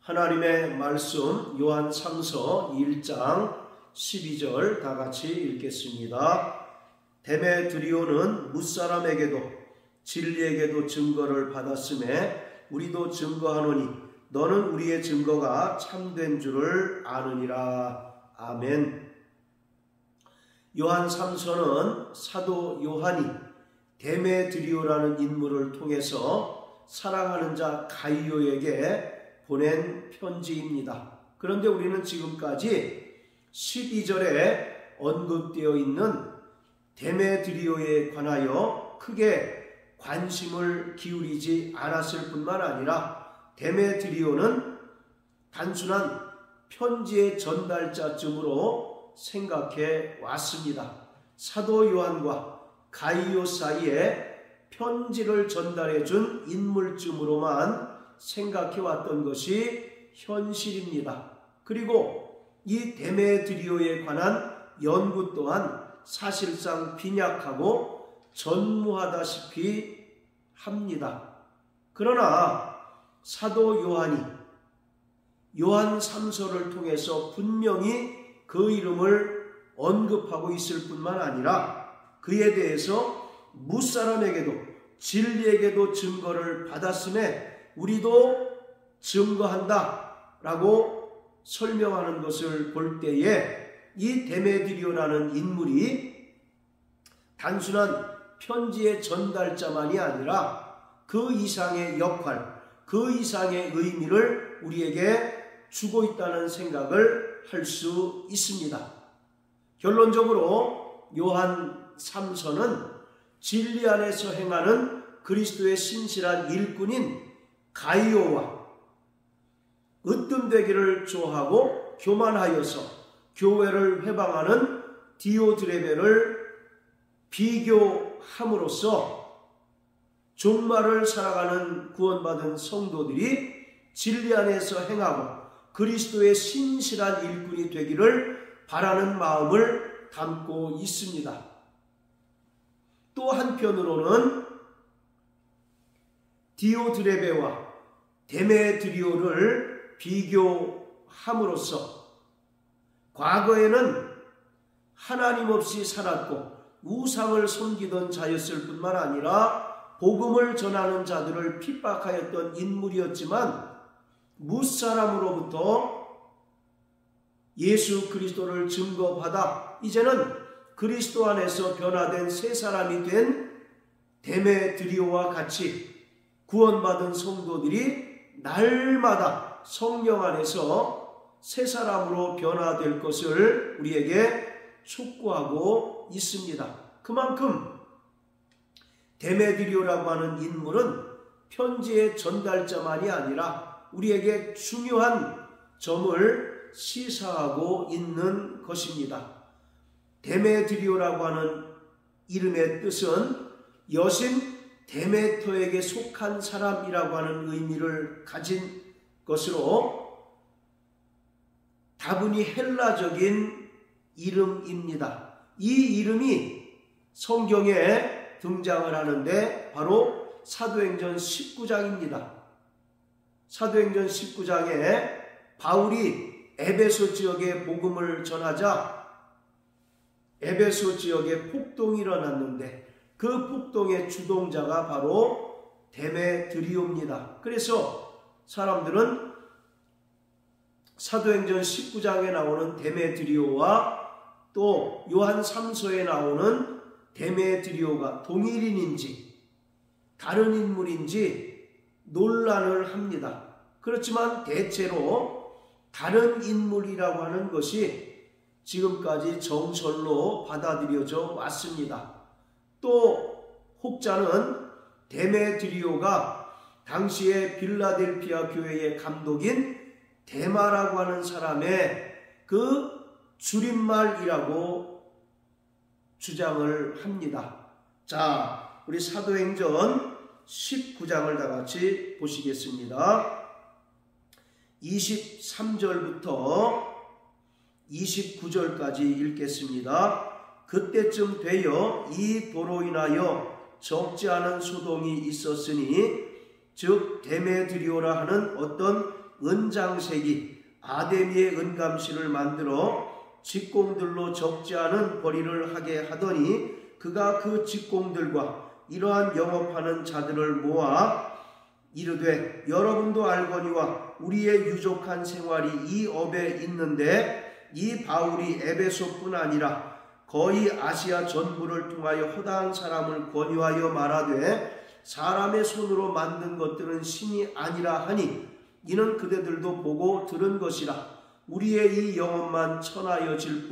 하나님의 말씀 요한 3서 1장 12절 다 같이 읽겠습니다. 데메드리오는 무사람에게도 진리에게도 증거를 받았음에 우리도 증거하노니 너는 우리의 증거가 참된 줄을 아느니라. 아멘. 요한 3서는 사도 요한이 데메드리오라는 인물을 통해서 사랑하는 자 가이오에게 보낸 편지입니다. 그런데 우리는 지금까지 12절에 언급되어 있는 데메드리오에 관하여 크게 관심을 기울이지 않았을 뿐만 아니라 데메드리오는 단순한 편지의 전달자쯤으로 생각해 왔습니다. 사도 요한과 가이오 사이에 편지를 전달해 준 인물쯤으로만 생각해 왔던 것이 현실입니다. 그리고 이 데메드리오에 관한 연구 또한 사실상 빈약하고 전무하다시피 합니다. 그러나 사도 요한이 요한 3서를 통해서 분명히 그 이름을 언급하고 있을 뿐만 아니라 그에 대해서 무사람에게도 진리에게도 증거를 받았음에 우리도 증거한다 라고 설명하는 것을 볼 때에 이 데메드리오라는 인물이 단순한 편지의 전달자만이 아니라 그 이상의 역할, 그 이상의 의미를 우리에게 주고 있다는 생각을 할 수 있습니다. 결론적으로 요한 3서는 진리 안에서 행하는 그리스도의 신실한 일꾼인 가이오와 으뜸되기를 좋아하고 교만하여서 교회를 회방하는 디오드레베를 비교함으로써 종말을 살아가는 구원받은 성도들이 진리 안에서 행하고 그리스도의 신실한 일꾼이 되기를 바라는 마음을 담고 있습니다. 또 한편으로는 디오드레베와 데메드리오를 비교함으로써 과거에는 하나님 없이 살았고 우상을 섬기던 자였을 뿐만 아니라 복음을 전하는 자들을 핍박하였던 인물이었지만 무사람으로부터 예수 그리스도를 증거받아 이제는 그리스도 안에서 변화된 새 사람이 된 데메드리오와 같이 구원받은 성도들이 날마다 성령 안에서 새 사람으로 변화될 것을 우리에게 촉구하고 있습니다. 그만큼 데메드리오라고 하는 인물은 편지의 전달자만이 아니라 우리에게 중요한 점을 시사하고 있는 것입니다. 데메드리오라고 하는 이름의 뜻은 여신 데메터에게 속한 사람이라고 하는 의미를 가진 것으로 다분히 헬라적인 이름입니다. 이 이름이 성경에 등장을 하는데 바로 사도행전 19장입니다. 사도행전 19장에 바울이 에베소 지역에 복음을 전하자 에베소 지역에 폭동이 일어났는데 그 폭동의 주동자가 바로 데메드리오입니다. 그래서 사람들은 사도행전 19장에 나오는 데메드리오와 또 요한 3서에 나오는 데메드리오가 동일인인지 다른 인물인지 논란을 합니다. 그렇지만 대체로 다른 인물이라고 하는 것이 지금까지 정설로 받아들여져 왔습니다. 또 혹자는 데메드리오가 당시에 빌라델피아 교회의 감독인 데마라고 하는 사람의 그 줄임말이라고 주장을 합니다. 자, 우리 사도행전 19장을 다 같이 보시겠습니다. 23절부터 29절까지 읽겠습니다. 그때쯤 되어 이 도로 인하여 적지 않은 소동이 있었으니 즉 데메드리오라 하는 어떤 은장색이 아데미의 은감실을 만들어 직공들로 적지 않은 벌이를 하게 하더니 그가 그 직공들과 이러한 영업하는 자들을 모아 이르되 여러분도 알거니와 우리의 유족한 생활이 이 업에 있는데 이 바울이 에베소뿐 아니라 거의 아시아 전부를 통하여 허다한 사람을 권유하여 말하되 사람의 손으로 만든 것들은 신이 아니라 하니 이는 그대들도 보고 들은 것이라. 우리의 이 영혼만 천하여질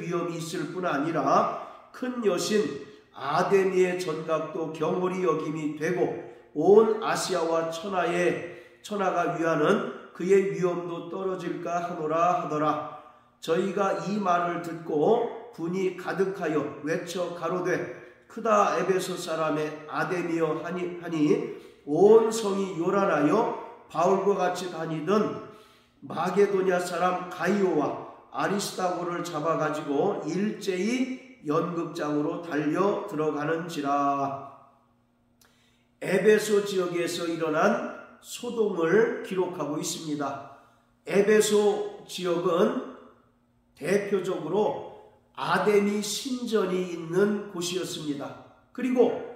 위험이 있을 뿐 아니라 큰 여신 아데미의 전각도 경홀히 여김이 되고 온 아시아와 천하가 위하는 그의 위엄도 떨어질까 하노라 하더라. 저희가 이 말을 듣고 분이 가득하여 외쳐 가로되 크다 에베소 사람의 아데미여 하니 온 성이 요란하여 바울과 같이 다니던 마게도냐 사람 가이오와 아리스다고를 잡아가지고 일제히 연극장으로 달려 들어가는지라. 에베소 지역에서 일어난 소동을 기록하고 있습니다. 에베소 지역은 대표적으로 아데미 신전이 있는 곳이었습니다. 그리고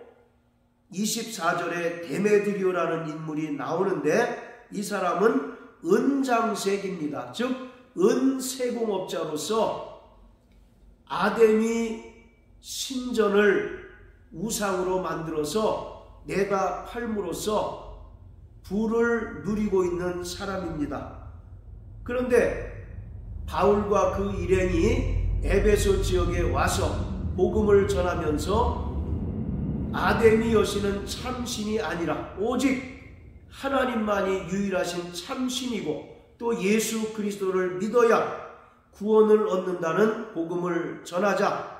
24절에 데메드리오라는 인물이 나오는데 이 사람은 은장색입니다. 즉 은세공업자로서 아데미 신전을 우상으로 만들어서 내다 팔므로써 부를 누리고 있는 사람입니다. 그런데 바울과 그 일행이 에베소 지역에 와서 복음을 전하면서 아데미 여신은 참신이 아니라 오직 하나님만이 유일하신 참신이고 또 예수 그리스도를 믿어야 구원을 얻는다는 복음을 전하자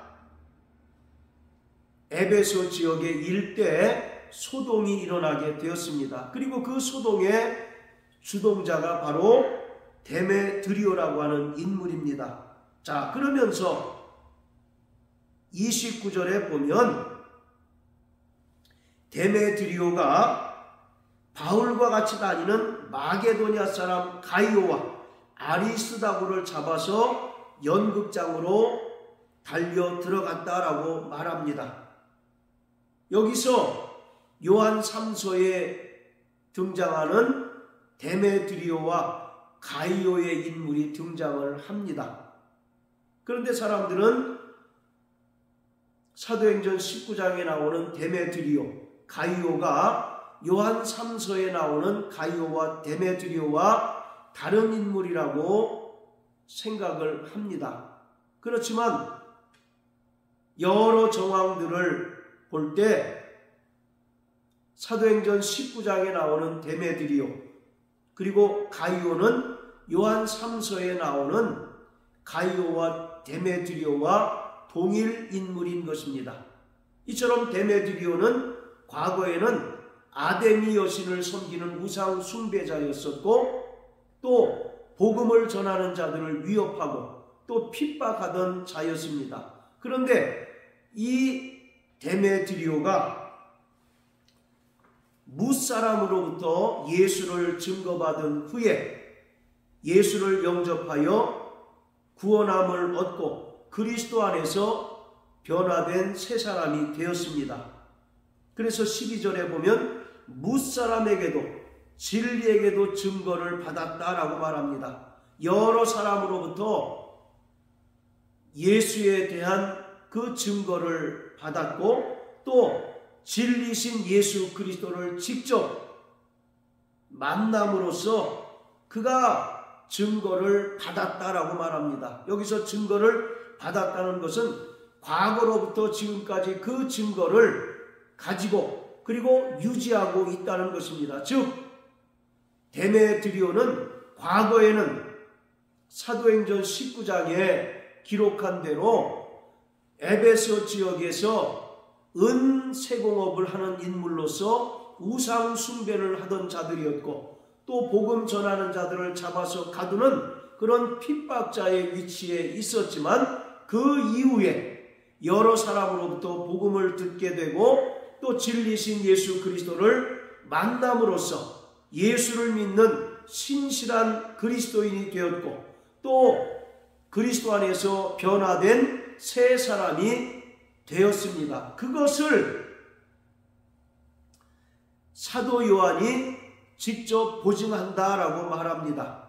에베소 지역의 일대에 소동이 일어나게 되었습니다. 그리고 그 소동의 주동자가 바로 데메드리오라고 하는 인물입니다. 자, 그러면서 29절에 보면 데메드리오가 바울과 같이 다니는 마게도냐 사람 가이오와 아리스다고를 잡아서 연극장으로 달려 들어갔다라고 말합니다. 여기서 요한 3서에 등장하는 데메드리오와 가이오의 인물이 등장을 합니다. 그런데 사람들은 사도행전 19장에 나오는 데메드리오, 가이오가 요한 3서에 나오는 가이오와 데메드리오와 다른 인물이라고 생각을 합니다. 그렇지만 여러 정황들을 볼 때 사도행전 19장에 나오는 데메드리오 그리고 가이오는 요한 3서에 나오는 가이오와 데메드리오와 동일 인물인 것입니다. 이처럼 데메드리오는 과거에는 아데미 여신을 섬기는 우상 숭배자였었고 또 복음을 전하는 자들을 위협하고 또 핍박하던 자였습니다. 그런데 이 데메드리오가 무사람으로부터 예수를 증거받은 후에 예수를 영접하여 구원함을 얻고 그리스도 안에서 변화된 새 사람이 되었습니다. 그래서 12절에 보면 무사람에게도 진리에게도 증거를 받았다라고 말합니다. 여러 사람으로부터 예수에 대한 그 증거를 받았고 또 진리신 예수 그리스도를 직접 만남으로써 그가 증거를 받았다라고 말합니다. 여기서 증거를 받았다는 것은 과거로부터 지금까지 그 증거를 가지고 그리고 유지하고 있다는 것입니다. 즉 데메드리오는 과거에는 사도행전 19장에 기록한 대로 에베소 지역에서 은세공업을 하는 인물로서 우상 숭배를 하던 자들이었고 또 복음 전하는 자들을 잡아서 가두는 그런 핍박자의 위치에 있었지만 그 이후에 여러 사람으로부터 복음을 듣게 되고 또 진리신 예수 그리스도를 만남으로써 예수를 믿는 신실한 그리스도인이 되었고 또 그리스도 안에서 변화된 새 사람이 되었습니다. 그것을 사도 요한이 직접 보증한다라고 말합니다.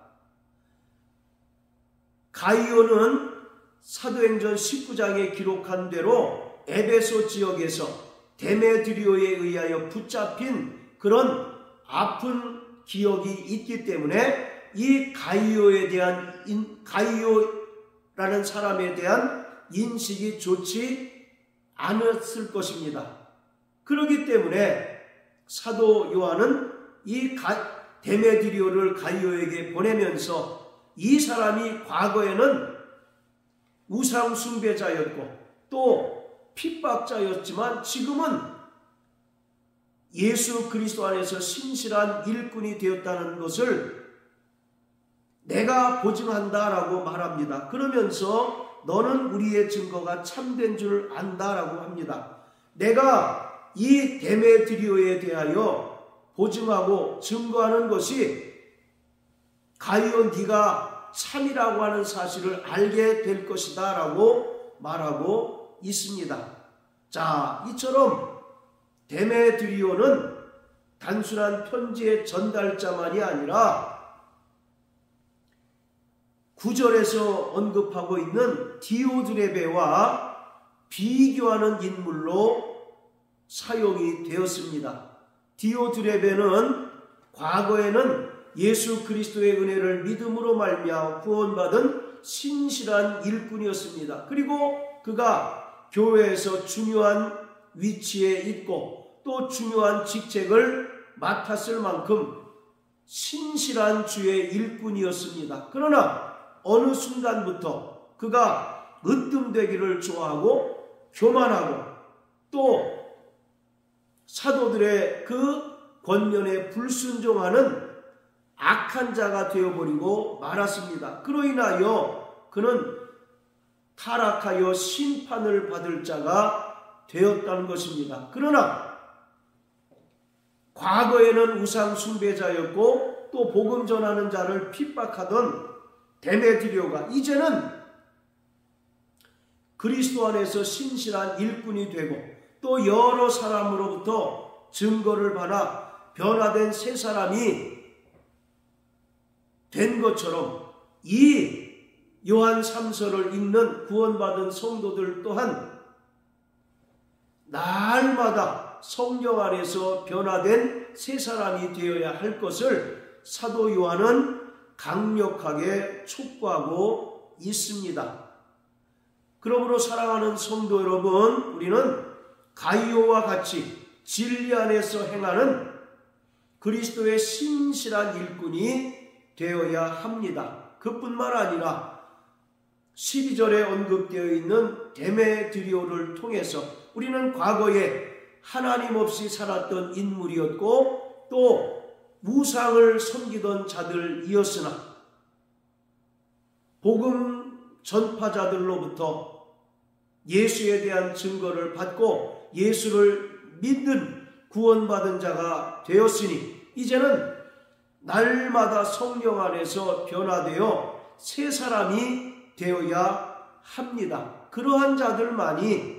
가이오는 사도행전 19장에 기록한 대로 에베소 지역에서 데메드리오에 의하여 붙잡힌 그런 아픈 기억이 있기 때문에 이 가이오라는 사람에 대한 인식이 좋지 않았을 것입니다. 그렇기 때문에 사도 요한은 이 데메드리오를 가이오에게 보내면서 이 사람이 과거에는 우상 숭배자였고 또 핍박자였지만 지금은 예수 그리스도 안에서 신실한 일꾼이 되었다는 것을 내가 보증한다라고 말합니다. 그러면서 너는 우리의 증거가 참된 줄 안다라고 합니다. 내가 이 데메드리오에 대하여 보증하고 증거하는 것이 가이오 네가 참이라고 하는 사실을 알게 될 것이다 라고 말하고 있습니다. 자, 이처럼 데메드리오는 단순한 편지의 전달자만이 아니라 9절에서 언급하고 있는 디오드레베와 비교하는 인물로 사용이 되었습니다. 디오드레베는 과거에는 예수 그리스도의 은혜를 믿음으로 말미암아 구원받은 신실한 일꾼이었습니다. 그리고 그가 교회에서 중요한 위치에 있고 또 중요한 직책을 맡았을 만큼 신실한 주의 일꾼이었습니다. 그러나 어느 순간부터 그가 으뜸되기를 좋아하고 교만하고 또 사도들의 그 권면에 불순종하는 악한 자가 되어버리고 말았습니다. 그로 인하여 그는 타락하여 심판을 받을 자가 되었다는 것입니다. 그러나 과거에는 우상 숭배자였고 또 복음 전하는 자를 핍박하던 데메드리오가 이제는 그리스도 안에서 신실한 일꾼이 되고 또 여러 사람으로부터 증거를 받아 변화된 새 사람이 된 것처럼 이 요한 3서를 읽는 구원받은 성도들 또한 날마다 성령 안에서 변화된 새 사람이 되어야 할 것을 사도 요한은 강력하게 촉구하고 있습니다. 그러므로 사랑하는 성도 여러분, 우리는 가이오와 같이 진리 안에서 행하는 그리스도의 신실한 일꾼이 되어야 합니다. 그뿐만 아니라 12절에 언급되어 있는 데메드리오를 통해서 우리는 과거에 하나님 없이 살았던 인물이었고 또 우상을 섬기던 자들이었으나 복음 전파자들로부터 예수에 대한 증거를 받고 예수를 믿는 구원받은 자가 되었으니 이제는 날마다 성령 안에서 변화되어 새 사람이 되어야 합니다. 그러한 자들만이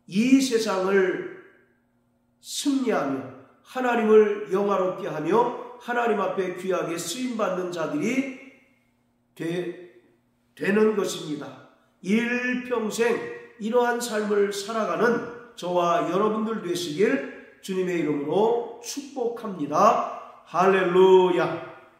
이 세상을 승리하며 하나님을 영화롭게 하며 하나님 앞에 귀하게 쓰임받는 자들이 되는 것입니다. 일평생 이러한 삶을 살아가는 저와 여러분들 되시길 주님의 이름으로 축복합니다. 할렐루야.